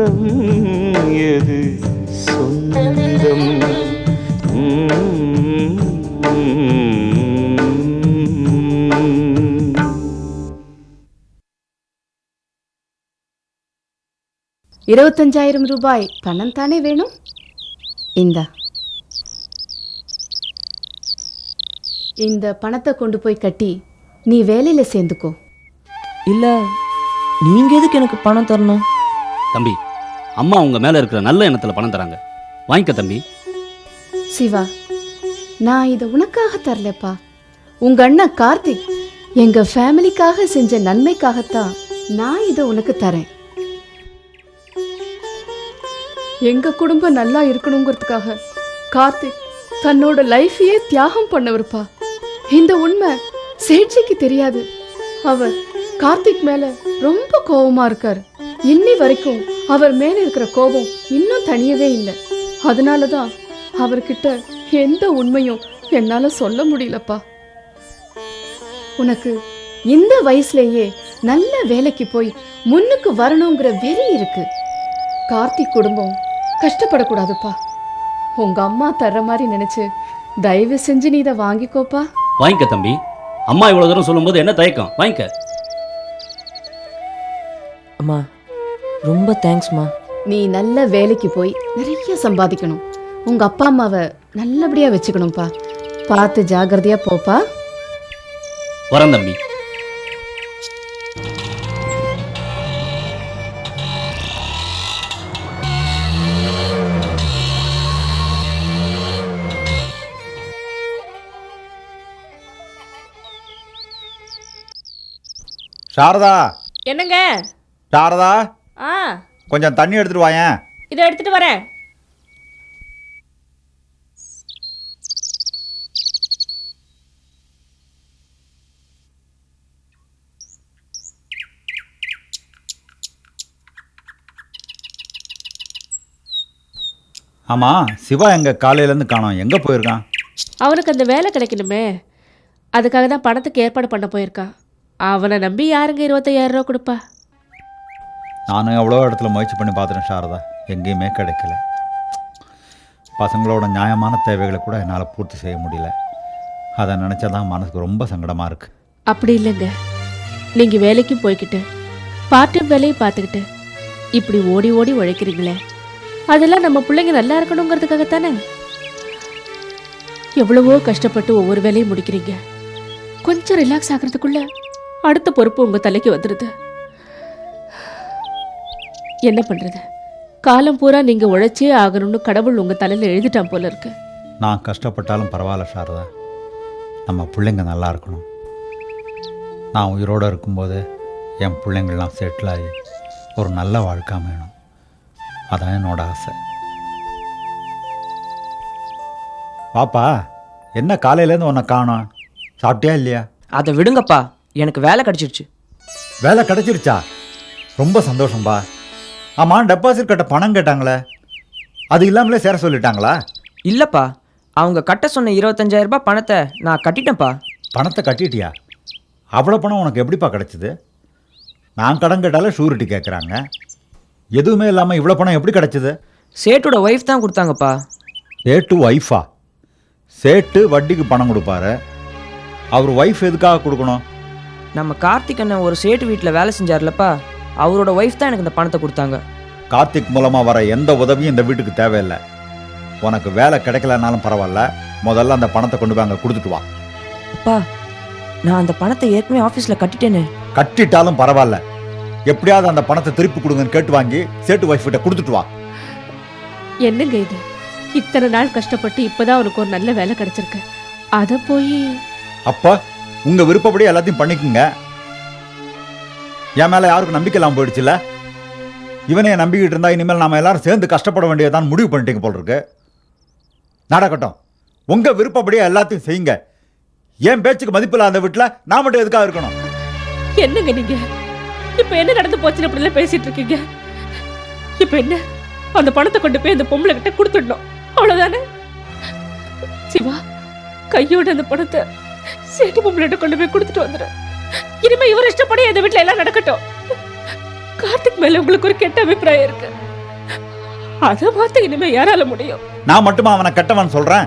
பந்தம் எது சொந்தம்? 25,000 ரூபாய் பணம் தானே வேணும்? இந்த பணத்தை கொண்டு போய் கட்டி நீ வேலையில சேர்ந்துக்கோ. இல்ல நீங்க எதுக்கு எனக்கு பணம் தரணும்? தம்பி, அம்மா உங்க மேல இருக்கிற நல்ல எண்ணத்துல பணம் தராங்க, வாங்கிக்க தம்பி. சிவா, நான் இதை உனக்காக தரலப்பா. உங்க அண்ணன் கார்த்திக் எங்க ஃபேமிலிக்காக செஞ்ச நன்மைக்காகத்தான் நான் இதை உனக்கு தரேன். எங்க குடும்பம் நல்லா இருக்கணுங்கிறதுக்காக கார்த்திக் தன்னோட லைஃபையே தியாகம் பண்ணவர்ப்பா. இந்த உண்மை சேட்சிக்கு தெரியாது. அவர் கார்த்திக் மேல ரொம்ப கோபமா இருக்காரு. இன்னி வரைக்கும் அவர் மேல இருக்கிற கோபம் இன்னும் தனியவே இல்லை. அதனாலதான் அவர்கிட்ட எந்த உண்மையும் என்னால சொல்ல முடியலப்பா. உனக்கு இந்த வயசுலயே நல்ல வேலைக்கு போய் முன்னுக்கு வரணுங்கிற வெறி இருக்கு. கார்த்திக் குடும்பம் கஷ்டப்படக்கூடாதுப்பா. உங்க அம்மா தர்ற மாதிரி நினைச்சு தயவு செஞ்சு நீ இதை வாங்கிக்கோப்பா. வாங்கிக்க தம்பி, அம்மா இவ்வளவு தூரம் சொல்லும்போது என்ன தயக்கம், வாங்கிக்க. அம்மா ரொம்ப தேங்க்ஸ்மா. நீ நல்ல வேலைக்கு போய் நிறைய சம்பாதிக்கணும். உங்க அப்பா அம்மாவை நல்லபடியா வச்சுக்கணும்ப்பா. பார்த்து ஜாகிரதையா போப்பா. வரேன் தம்பி. சாரதா. என்னங்க? சாரதா, ஆ கொஞ்சம் தண்ணி எடுத்துட்டு வாயேன். இதை எடுத்துட்டு வரேன். ஆமா, சிவா எங்க காலையிலேருந்து காணோம், எங்கே போயிருக்கான்? அவனுக்கு அந்த வேலை கிடைக்கணுமே, அதுக்காக தான் பணத்துக்கு ஏற்பாடு பண்ண போயிருக்கான். அவனை நம்பி யாருங்க 25,000 ரூபா கொடுப்பா? நானும் எவ்வளோ இடத்துல முயற்சி பண்ணி பார்த்துட்டேன் சாரதா, எங்கேயுமே கிடைக்கல. பசங்களோட நியாயமான தேவைகளை கூட என்னால் பூர்த்தி செய்ய முடியல. அதை நினச்சா தான் மனசுக்கு ரொம்ப சங்கடமாக இருக்குது. அப்படி இல்லைங்க, நீங்கள் வேலைக்கும் போய்கிட்டு பார்ட் டைம் வேலையும் பார்த்துக்கிட்டு இப்படி ஓடி ஓடி உழைக்கிறீங்களே, அதெல்லாம் நம்ம பிள்ளைங்க நல்லா இருக்கணுங்கிறதுக்காகத்தானே. எவ்வளவோ கஷ்டப்பட்டு ஒவ்வொரு வேலையும் முடிக்கிறீங்க. கொஞ்சம் ரிலாக்ஸ் ஆகிறதுக்குள்ள அடுத்த பொறுப்பு உங்க தலைக்கு வந்துடுது. என்ன பண்றது, காலம் பூரா நீங்க உழைச்சே ஆகணும்னு கடவுள் உங்க தலையில எழுதிட்டான் போல இருக்கு. நான் கஷ்டப்பட்டாலும் பரவாயில்ல சாரதா, நம்ம பிள்ளைங்க நல்லா இருக்கணும். நான் உயிரோடு இருக்கும்போது என் பிள்ளைங்கள்லாம் செட்டில் ஆகி ஒரு நல்ல வாழ்க்கை அமையணும். அதான் என்னோட ஆசை. பாப்பா, என்ன காலையிலேருந்து உன்னை காணோம்? சாப்பிட்டியா இல்லையா? அதை விடுங்கப்பா, எனக்கு வேலை கிடைச்சிருச்சு. வேலை கிடைச்சிருச்சா? ரொம்ப சந்தோஷம்பா. ஆமாம், டெபாசிட் கட்ட பணம் கேட்டாங்களே, அது இல்லாமலே சேர சொல்லிட்டாங்களா? இல்லைப்பா, அவங்க கட்ட சொன்ன 25,000 ரூபாய் பணத்தை நான் கட்டிட்டேன்ப்பா. பணத்தை கட்டிட்டியா? அவ்வளோ பணம் உனக்கு எப்படிப்பா கிடைச்சிது? நான் கடன் கேட்டாலே ஷூரிட்டி கேட்குறாங்க. எதுவுமே இல்லாமல் இவ்வளோ பணம் எப்படி கிடைச்சிது? சேட்டோட ஒய்ஃப் தான் கொடுத்தாங்கப்பா. சேட்டு ஒய்ஃபா? சேட்டு வட்டிக்கு பணம் கொடுப்பாரு, அவர் ஒய்ஃப் எதுக்காக கொடுக்கணும்? நம்ம கார்த்திக் அண்ணன் ஒரு சேட்டு வீட்டில் வேலை செஞ்சார்லப்பா, அவரோட ஒய்ஃப் தான் எனக்கு இந்த பணத்தை கொடுத்தாங்க. கார்த்திக் மூலமாக வர எந்த உதவியும் இந்த வீட்டுக்கு தேவையில்லை. உனக்கு வேலை கிடைக்கலனாலும் பரவாயில்ல, முதல்ல அந்த பணத்தை கொண்டு போய் அங்கே கொடுத்துட்டு வா. அப்பா, நான் அந்த பணத்தை ஏற்கனவே ஆஃபீஸில் கட்டிட்டேனே. கட்டிட்டாலும் பரவாயில்ல, எப்படியாவது அந்த பணத்தை திருப்பி கொடுங்கன்னு கேட்டு வாங்கி சேட்டு ஒய்ஃப் கிட்ட கொடுத்துட்டு வா. என்னங்க இது, இத்தனை நாள் கஷ்டப்பட்டு இப்பதான் அவனுக்கு ஒரு நல்ல வேலை கிடைச்சிருக்கு, அதை போய். அப்பா, உங்க விருப்பப்படி எல்லாத்தையும் பண்ணிக்குங்க. என் மேல யாருக்கும் நம்பிக்கை இல்லாமல் போயிடுச்சுல. இவனே நம்பிக்கிட்டு இருந்தா இனிமேல் நாம எல்லாரும் சேர்ந்து கஷ்டப்பட வேண்டியதான் முடிவு பண்ணிட்டீங்க போல் இருக்கு. நடக்கட்டும், உங்க விருப்பப்படியே எல்லாத்தையும் செய்யுங்க. என் பேச்சுக்கு மதிப்பில்ல அந்த வீட்டுல நான் மட்டும் எதுக்காக இருக்கணும்? என்னங்க நீங்க இப்ப என்ன நடந்து போச்சுன்னு அப்படிலாம் பேசிட்டு இருக்கீங்க? இப்ப என்ன, அந்த பணத்தை கொண்டு போய் அந்த பொம்பளை கிட்ட கொடுத்துடணும், அவ்வளவுதானே? சிவா, கையோட அந்த பணத்தை சேட்டு பொம்பளைகிட்ட கொண்டு போய் கொடுத்துட்டு வந்துடு. இனிமே இவர் இஷ்டப்படி இந்த வீட்டுல எல்லாம் நடக்கட்டும். கார்த்திக் மேல உங்களுக்கு ஒரு கெட்ட அபிப்பிராயம் இருக்கு. அதை மாத்த இனிமே யாரால முடியும்? நான் மட்டுமா அவனை கெட்டவன் சொல்றேன்?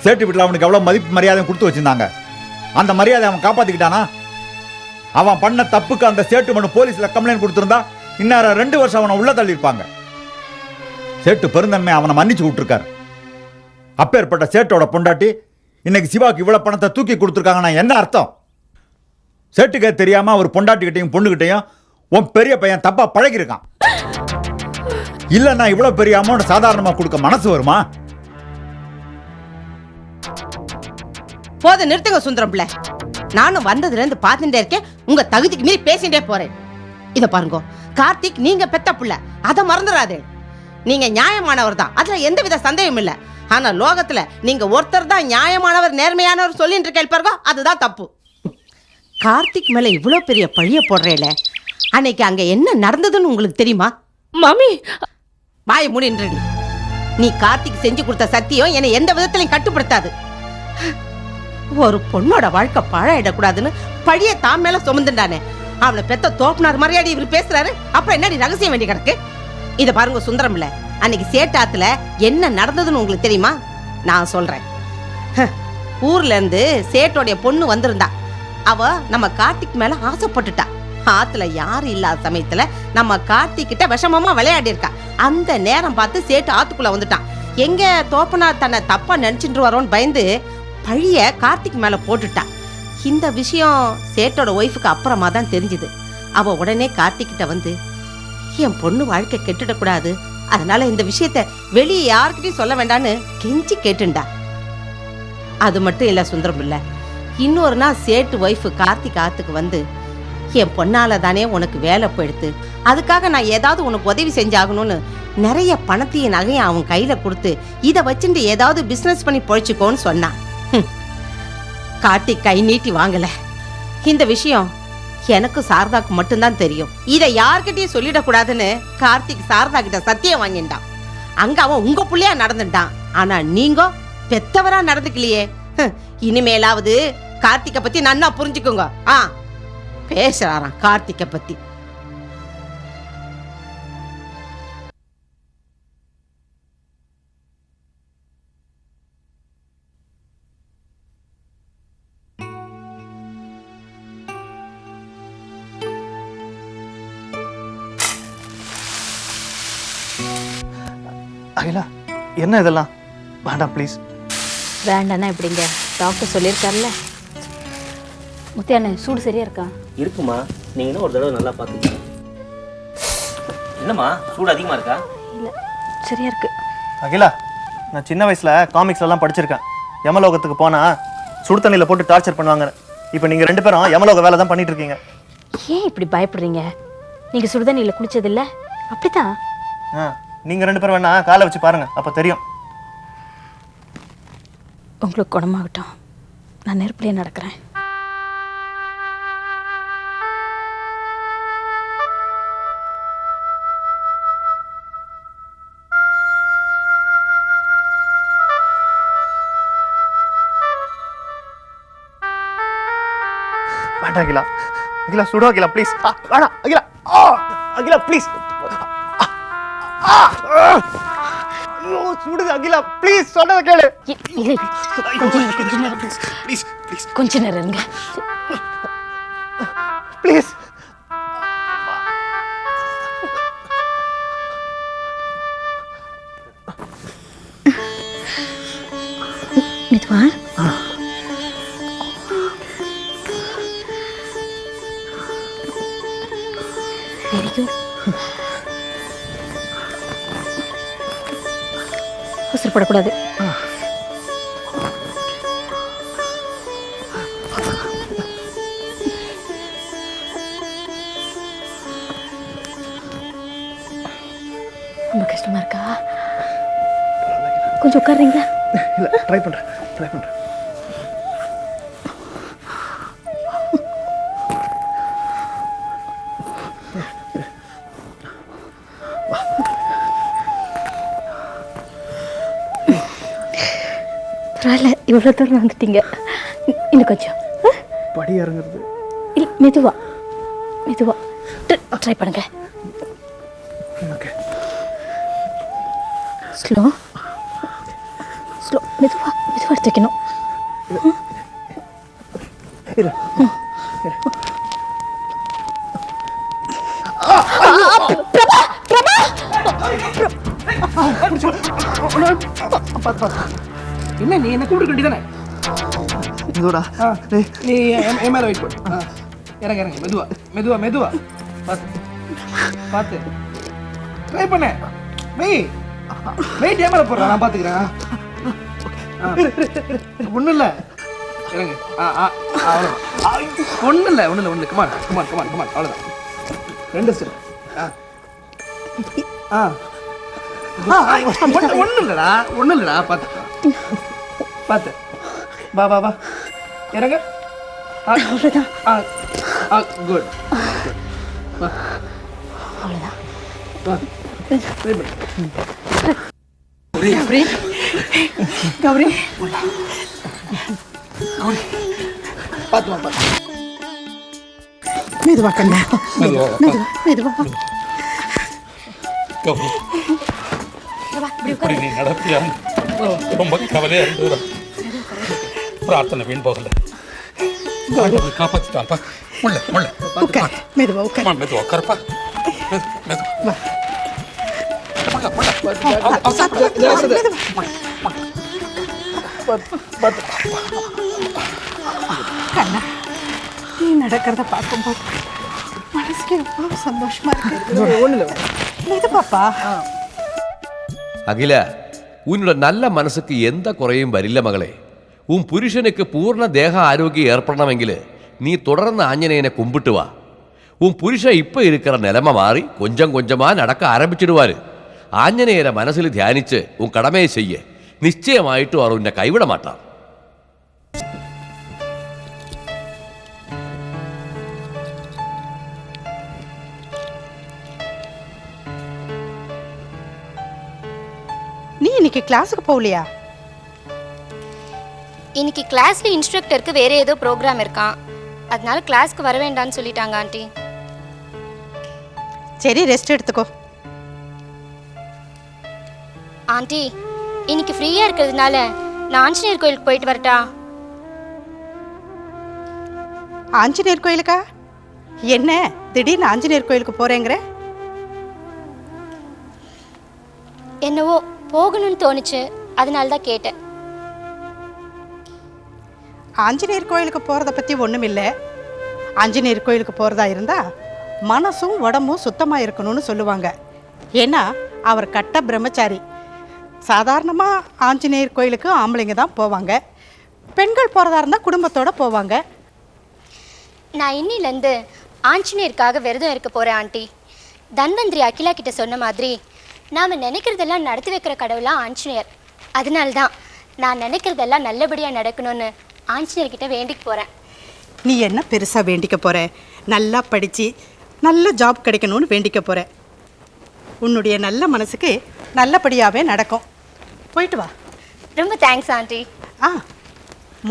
சேட்டு வீட்டில் அவனுக்கு எவ்வளவு மதிப்பு மரியாதையும் கொடுத்து வச்சிருந்தாங்க. அந்த மரியாதை அவன் காப்பாத்திக்கிட்டானா? அவன் பண்ண தப்புக்கு அந்த சேட்டு மனு போலீஸ்ல கம்ப்ளைண்ட் கொடுத்திருந்தா இன்னும் 2 வருஷம் அவனை உள்ள தள்ளியிருப்பாங்க. சேட்டு பெருந்தன்மை அவனை மன்னிச்சு விட்டுருக்காரு. அப்பேற்பட்ட சேட்டோட பொண்டாட்டி இன்னைக்கு சிவாக்கு இவ்வளவு பணத்தை தூக்கி கொடுத்துருக்காங்கன்னா என்ன அர்த்தம்? சேட்டுக்கே தெரியாம ஒரு பொண்டாட்டிக்கிட்டையும் பொண்ணுகிட்டையும் உன் பெரிய பையன் தப்பா பழகிருக்கான். இல்லைன்னா இவ்வளவு பெரிய அமௌண்ட் சாதாரணமா கொடுக்க மனசு வருமா? போத நிறுத்துங்க சுந்தரம் பிள்ளை. நானும் வந்ததுல இருந்து பார்த்துட்டே இருக்கேன், உங்க தகுதிக்கு மீறி பேசிட்டே போறேன். இத பாருங்க, கார்த்திக் நீங்க பெத்த பிள்ளை, அதை மறந்துடாதே. நீங்க நியாயமானவர் தான், அதுல எந்தவித சந்தேகம் இல்ல. ஆனா லோகத்துல நீங்க ஒருத்தர் தான் நியாயமானவர் நேர்மையானவர் சொல்லிட்டு இருக்கேன் பாருங்க, அதுதான் தப்பு. கார்த்திக் மேல இவ்வளவு பெரிய பழிய போடுறேல, அன்னைக்கு அங்க என்ன நடந்ததுன்னு உங்களுக்கு தெரியுமா? மாமி, வாய மூடின்றடி. நீ கார்த்திக் செஞ்சு கொடுத்த சத்தியம் என்னை எந்த விதத்திலையும் கட்டுப்படுத்தாது. ஒரு பொண்ணோட வாழ்க்கை பாழாயிடக்கூடாதுன்னு பழிய தான் மேல சுமந்துட்டானே, அவனை பெத்த தோப்புனார் மரியாதை இவர் பேசுறாரு. அப்புறம் என்னடி ரகசியம் வேண்டி கிடக்கு? இத பாருங்க சுந்தரம் இல்ல, அன்னைக்கு சேட்டாத்துல என்ன நடந்ததுன்னு உங்களுக்கு தெரியுமா? நான் சொல்றேன். ஊர்ல இருந்து சேட்டோடைய பொண்ணு வந்திருந்தா. அவ நம்ம கார்த்திக் மேல ஆசைப்பட்டுட்டா. ஆத்துல யாரும் இல்லாத சமயத்துல நம்ம கார்த்திக் கிட்ட விஷமமா விளையாடி இருக்கா. அந்த நேரம் பார்த்து சேட்டு ஆத்துக்குள்ள வந்துட்டான். எங்க தோப்பனார் தன்னை தப்பா நினைச்சுட்டு வரோன்னு பயந்து பழிய கார்த்திக் மேல போட்டுட்டான். இந்த விஷயம் சேட்டோட ஒய்ஃபுக்கு அப்புறமா தான் தெரிஞ்சுது. அவ உடனே கார்த்திக் கிட்ட வந்து, என் பொண்ணு வாழ்க்கை கெட்டுடக்கூடாது, அதனால இந்த விஷயத்த வெளியே யாருக்கிட்டையும் சொல்ல வேண்டான்னு கெஞ்சி கேட்டுண்டா. அது மட்டும் இல்ல சுந்தரம் இல்ல, இன்னொரு நாள் சேட்டு ஒய்ஃபு கார்த்திக் ஆத்துக்கு வந்து, என் பொண்ணால தானே உனக்கு வேலை போயிடுத்து, அதுக்காக நான் ஏதாவது உனக்கு உதவி செஞ்சாகணும்னு நிறைய பணத்தையும் நகையும் அவன் கையில கொடுத்து, இதை வச்சுட்டு ஏதாவது பிசினஸ் பண்ணி பொழைச்சிக்கோன்னு சொன்னான். கார்த்திக் கை நீட்டி வாங்கல. இந்த விஷயம் எனக்கு சாரதாக்கு மட்டும்தான் தெரியும். இதை யார்கிட்டயும் சொல்லிடக்கூடாதுன்னு கார்த்திக் சாரதா கிட்ட சத்தியம் வாங்கிட்டான். அங்க அவன் உங்க புள்ளையா நடந்துட்டான். ஆனா நீங்க பெத்தவரா நடந்துக்கலையே. இனிமேலாவது கார்த்திக பத்தி நன்னா புரிஞ்சுக்கோங்க. பேசுறாராம் கார்த்திக பத்தி. அகிலா, என்ன இதெல்லாம்? வேண்டாம் ப்ளீஸ். வேண்டாண்ணா எப்படிங்க, டாக்டர் சொல்லியிருக்காருல்ல. முத்தியாண்ணே, சூடு சரியா இருக்கா? இருக்குமா, நீங்கள் ஒரு தடவை நல்லா பார்த்துக்கங்க. என்னம்மா சூடு அதிகமாக இருக்கா? இல்லை, சரியா இருக்கு. அகிலா, நான் சின்ன வயசில் காமிக்ஸ்லாம் படிச்சிருக்கேன். யமலோகத்துக்கு போனால் சுடு தண்ணியில் போட்டு டார்ச்சர் பண்ணுவாங்க. இப்போ நீங்கள் 2 பேரும் யமலோக வேலை தான் பண்ணிட்டு இருக்கீங்க. ஏன் இப்படி பயப்படுறீங்க? நீங்கள் சுடுதண்ணியில் குளிச்சதில்ல, அப்படித்தான். நீங்கள் 2 பேரும் வேணா காலை வச்சு பாருங்க, அப்போ தெரியும். உங்களுக்கு குணமாகட்டும், நான் நெருப்புலேயே நடக்கிறேன். வேண்டாம் அகிலா, அகிலா சுடு அகிலா ப்ளீஸ். வேணாம் அகிலா, அகிலா ப்ளீஸ். ஐயோ சுடுது அகிலா, ப்ளீஸ் சொன்னதை கேளு. இல்லை, கொஞ்ச நேரம் ப்ளீஸ் ப்ளீஸ் கொஞ்ச நேரம் இருங்க ப்ளீஸ். மெதுவா. Very good. அவசரப்படக்கூடாது. ரொம்ப கஷ்டமா இருக்கா? கொஞ்சம் உட்காருறீங்களா? இல்லை, ட்ரை பண்ணுறேன். பரவாயில்ல, இவ்வளோ தூரம் வந்துட்டீங்க. இன்னும் கொஞ்சம் படி இறங்குறது. இல்லை, மெதுவா மெதுவா ட்ரை பண்ணுங்க. ஓகே. ஸ்லோ ஸ்லோ மெதுவா மெதுவா எடுத்து வைக்கணும். என்ன நீ என்ன கூப்பிட்டு வேண்டியதானே? இதோடா நீ என் மேல வெயிட் பண்ணு. இறங்க இறங்க மெதுவா மெதுவா மெதுவா பார்த்து பார்த்து ட்ரை பண்ண வெயிட் என் மேல போடுறா, நான் பார்த்துக்கிறேன். ஒன்றும் இல்லை இறங்க. ஒன்றும் இல்லை ஒன்றும் இல்லை ஒன்றும் இல்லை. கமான் கமான் கமான் கமான் அவ்வளோதான். 2 ஸ்டெப். ஒன்றும் இல்லைடா பார்த்து பார்த்து வா வா வா இறங்க. குட் கௌரி கௌரி பார்த்து பார்த்து மெதுவா கண்ணா மெதுவா இப்படி நீ நடத்தியா ரொம்ப கவலையா இருந்தது. பிரார்த்தனை வீண் போகல. காப்பாத்திட்டான்ப்பா. முள்ள முள்ள உட்கார் மெதுவா உட்கார் மெதுவா உட்காருப்பா. மெதுவா கண்ணா நீ நடக்கிறத பார்க்கும்போது மனசுக்கு எவ்வளவு சந்தோஷமா இருக்கு. மெதுவாப்பா. അഖില ഉന്നോட നല്ല മനസ്സുക്ക് എന്താ കുറയും വരില്ല മകളെ. ഉൻ പുരുഷനുക്ക് പൂർണ്ണ ദേഹ ആരോഗ്യം ഏർപ്പെടണമെങ്കിൽ നീ തുടർന്ന് ആഞ്ജനേയനെ കുമ്പിട്ട് വാ. ഉൻ പുരുഷൻ ഇപ്പം ഇരിக்கிற നിലമ മാറി കൊഞ്ചം കൊഞ്ചമാ നടക്ക ആരംഭിച്ചിടുവാര്. ആഞ്ജനേയരെ മനസ്സിൽ ധ്യാനിച്ച് ഉൻ കടമയെ ചെയ്യ്. നിശ്ചയമായിട്ടും അവർ ഉന്നെ കൈവിട മാട്ടാം. நீ இன்னைக்கு கிளாஸுக்கு போகலையா? இன்னைக்கு கிளாஸ்ல இன்ஸ்ட்ரக்டருக்கு வேற ஏதோ ப்ரோக்ராம் இருக்கான், அதனால கிளாஸ்க்கு வர வேண்டாம்னு சொல்லிட்டாங்க ஆண்டி. சரி ரெஸ்ட் எடுத்துக்கோ. ஆண்டி இன்னைக்கு ஃப்ரீயா இருக்கிறதுனால நான் ஆஞ்சநேயர் கோயிலுக்கு போயிட்டு வரட்டா? ஆஞ்சநேயர் கோயிலுக்கா? என்ன திடீர்னு ஆஞ்சநேயர் கோயிலுக்கு போறேங்கிற? என்னவோ போகணும்னு தோணுச்சு, அதனால தான் கேட்டேன். ஆஞ்சநேயர் கோயிலுக்கு போகிறத பற்றி ஒன்றும் இல்லை. ஆஞ்சநேயர் கோயிலுக்கு போகிறதா இருந்தால் மனசும் உடம்பும் சுத்தமாக இருக்கணும்னு சொல்லுவாங்க. ஏன்னா அவர் கட்ட பிரம்மச்சாரி. சாதாரணமாக ஆஞ்சநேயர் கோயிலுக்கு ஆம்பளைங்க தான் போவாங்க. பெண்கள் போகிறதா இருந்தால் குடும்பத்தோடு போவாங்க. நான் இன்னிலேருந்து ஆஞ்சநேயருக்காக விரதம் இருக்க போகிறேன் ஆண்டி. தன்வந்திரி அகிலா கிட்ட சொன்ன மாதிரி நாம் நினைக்கிறதெல்லாம் நடத்தி வைக்கிற கடவுளாக ஆஞ்சநேயர். அதனால தான் நான் நினைக்கிறதெல்லாம் நல்லபடியாக நடக்கணும்னு ஆஞ்சநேயர்கிட்ட வேண்டிக்க போகிறேன். நீ என்ன பெருசாக வேண்டிக்க போகிற? நல்லா படித்து நல்ல ஜாப் கிடைக்கணும்னு வேண்டிக்க போகிற. உன்னுடைய நல்ல மனசுக்கு நல்லபடியாகவே நடக்கும். போயிட்டு வா. ரொம்ப தேங்க்ஸ் ஆண்டி.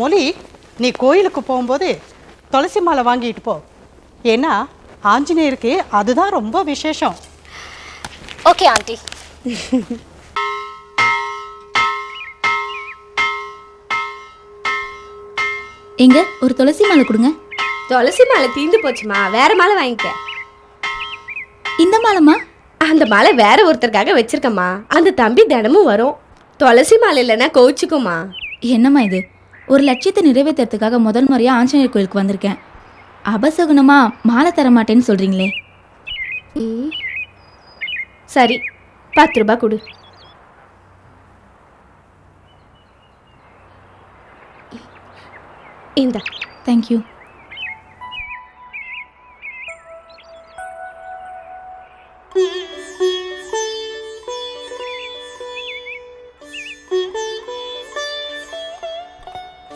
மொழி, நீ கோயிலுக்கு போகும்போது துளசி மாலை வாங்கிட்டு போ. ஏன்னா ஆஞ்சநேயருக்கு அதுதான் ரொம்ப விசேஷம். Okay aunty. எங்க ஒரு துளசி மாலை கொடுங்க. துளசி மாலை தீந்து போச்சுமா, வேற மாலை வாங்கிக்க. இந்த மாலைமா? அந்த மாலை வேற ஒருத்தருக்காக வச்சிருக்கம்மா. அந்த தம்பி தினமும் வரும். துளசி மாலை இல்லைன்னா கோவிச்சுக்குமா. என்னம்மா இது? ஒரு லட்சியத்தை நிறைவேற்றுறதுக்காக முதல் முறையாக ஆஞ்சநேயர் கோயிலுக்கு வந்திருக்கேன். அபசகுனமா மாலை தர மாட்டேன்னு சொல்கிறீங்களே. சரி 10 ரூபாய் கொடு. இந்த தேங்க்யூ.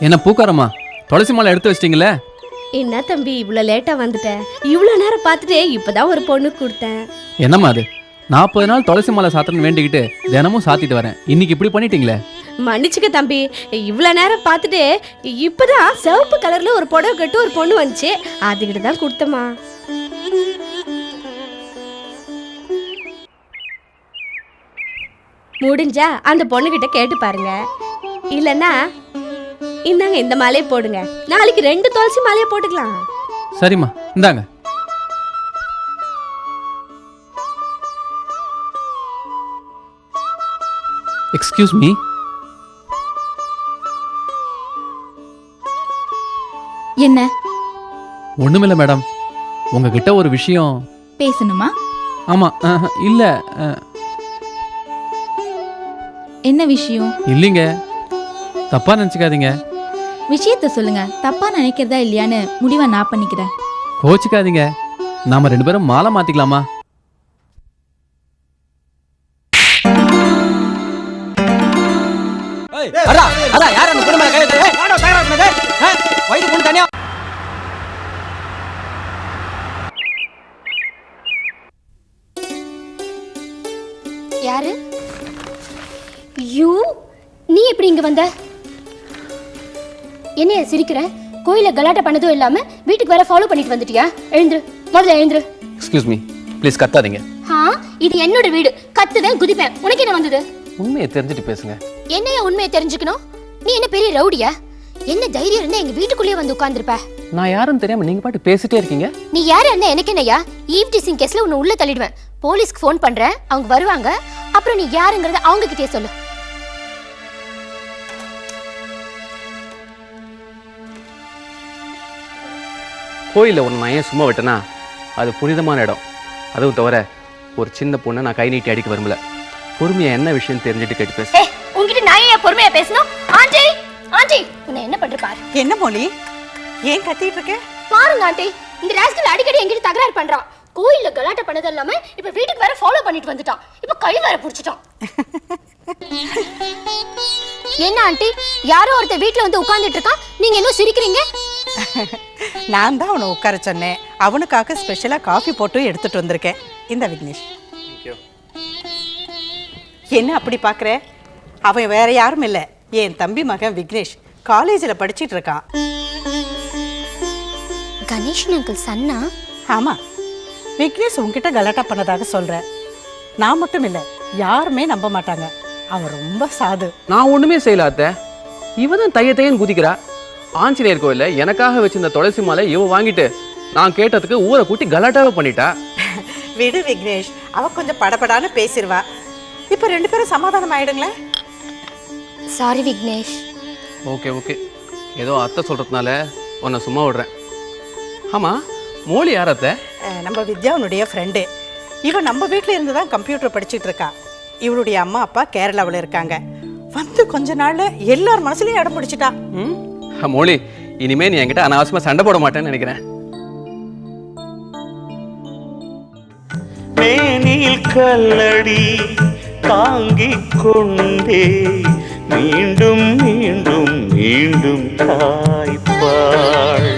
என்ன பூக்காரம்மா, துளசி மாலை எடுத்து வச்சிட்டீங்களே? என்ன தம்பி இவ்வளோ லேட்டாக வந்துட்டேன்? இவ்வளோ நேரம் பார்த்துட்டு இப்போதான் ஒரு பொண்ணு கொடுத்தேன். என்னம்மா அது? 40 நாள் துளசி மாலை சாத்திரன்னு வேண்டிக்கிட்டு தினமும் சாத்திட்டு வரேன். இன்னைக்கு இப்படி பண்ணிட்டீங்களே. மன்னிச்சுக்க தம்பி, இவ்வளோ நேரம் பார்த்துட்டு இப்போதான் சிவப்பு கலரில் ஒரு புடவை கட்டு ஒரு பொண்ணு வந்துச்சு, அதுக்கிட்ட தான் கொடுத்தம்மா. முடிஞ்சா அந்த பொண்ணுகிட்ட கேட்டு பாருங்க. இல்லைன்னா இந்தாங்க இந்த மாலையை போடுங்க. நாளைக்கு 2 துளசி மாலையை போட்டுக்கலாம். சரிம்மா, இந்தாங்க. Excuse me. என்ன ஒண்ணுமில்ல மேடம், உங்ககிட்ட ஒரு விஷயம் பேசணுமா? ஆமா. இல்ல, என்ன விஷயம்? இல்லைங்க, தப்பா நினைச்சுக்காதீங்க. விஷயத்த சொல்லுங்க. தப்பா நினைக்கிறதா இல்லையான்னு முடிவை நான் பண்ணிக்கிறேன். கோச்சிக்காதீங்க, நாம 2 பேரும் மாலை மாத்திக்கலாமா? யாரு? யூ, நீ எப்படி இங்க வந்த? என்னைய சிரிக்கிற? கோயில கலாட்டா பண்ணதும் இல்லாம வீட்டுக்கு வேற ஃபாலோ பண்ணிட்டு வந்துட்டியா? எழுந்துரு, முதல்ல எழுந்துரு. எக்ஸ்கியூஸ் மீ, ப்ளீஸ் கத்தாதீங்க. இது என்னோட வீடு. கத்துவேன், குதிப்பேன். உனக்கு என்ன வந்தது? உண்மையை தெரிஞ்சுட்டு பேசுங்க. என்னைய உண்மையை தெரிஞ்சுக்கணும்? நீ என்ன பெரிய ரவுடியா? என்ன தைரியம் இருந்தா எங்க வீட்டுக்குள்ளேயே வந்து உட்கார்ந்துருப்ப? நான் யாரும் தெரியாம நீங்க பாட்டு பேசிட்டே இருக்கீங்க. நீ யாரு என்ன எனக்கு என்னையா? ஈவ் டீசிங் கேஸ்ல உன்னை உள்ள தள்ளிடுவேன். போலீஸ்க்கு ஃபோன் பண்றேன், அவங்க வருவாங்க. அப்புறம் நீ யாருங்கறத அவங்க கிட்டே சொல்லு. கோயிலில் ஒன்று நான் ஏன் சும்மா விட்டேன்னா, அது புனிதமான இடம். அதுவும் தவிர ஒரு சின்ன பொண்ணை நான் கை நீட்டி அடிக்க விரும்பல. பொறுமையா என்ன விஷயம் தெரிஞ்சுட்டு கேட்டு பேசு. உங்ககிட்ட நான் ஏன் பொறுமையா பேசணும்? ஆண்டி, ஆண்டி, உன்னை என்ன பண்ற பாரு. என்ன மொழி, ஏன் கத்திட்டு இருக்க? பாருங்க ஆண்டி, இந்த ராஸ்கல் அடிக்கடி என்கிட்ட தகராறு பண்றான். கோயில்ல கலாட்டா பண்ணது இல்லாம இப்ப வீட்டுக்கு வேற ஃபாலோ பண்ணிட்டு வந்துட்டான். இப்ப கை வேற புடிச்சிட்டான். என்ன ஆண்டி, யாரோ ஒருத்தர் வீட்டுல வந்து உட்கார்ந்துட்டு இருக்கான், நீங்க இன்னும் சிரிக்கிறீங்க? நான் தான் அவனை உட்கார சொன்னேன். அவனுக்காக ஸ்பெஷலா காஃபி போட்டு எடுத்துட்டு வந்திருக்கேன். இந்த விக்னேஷ். என்ன அப்படி பாக்குற? அவன் வேற யாரும் இல்ல, என் தம்பி மகன் விக்னேஷ். காலேஜில் படிச்சிட்டு இருக்கான். கணேஷ் அங்கிள் சன்னா? ஆமா, விக்னேஷ் உன்கிட்ட கலாட்டா பண்ணதாக சொல்ற. நான் மட்டும் இல்ல, யாருமே நம்ப மாட்டாங்க. அவன் ரொம்ப சாது. நான் ஒண்ணுமே செய்யல அத்தை. இவ தான் தையன்னு குதிக்கிறா. ஆஞ்சநேயர் கோயில்ல எனக்காக வச்சிருந்த துளசி மாலை இவ வாங்கிட்டு நான் கேட்டதுக்கு ஊரை கூட்டி கலாட்டாவே பண்ணிட்டா. விடு விக்னேஷ், அவ கொஞ்சம் படபடான்னு பேசிடுவா. இப்ப 2 பேரும் சமாதானம் ஆயிடுங்களேன். சாரி விக்னேஷ். ஓகே ஓகே, ஏதோ அத்தை சொல்றதுனால உன்னை சும்மா விடுறேன். ஆமா, மோலி யார் அத்தை? நம்ம வித்யாவுடைய ஃப்ரெண்டு. இவன் நம்ம வீட்டில் இருந்து தான் கம்ப்யூட்டர் படிச்சுட்டு இருக்கா. இவளுடைய அம்மா அப்பா கேரளாவில் இருக்காங்க. வந்து கொஞ்ச நாள்ல எல்லார் மனசுலயும் இடம் பிடிச்சிட்டா. மோலி, இனிமே நீ என்கிட்ட அனாவசியமா சண்டை போட மாட்டேன்னு நினைக்கிறேன். மேனில் கல்லடி தாங்கிக் கொண்டே மீண்டும் மீண்டும் மீண்டும் தாய்ப்பாள்.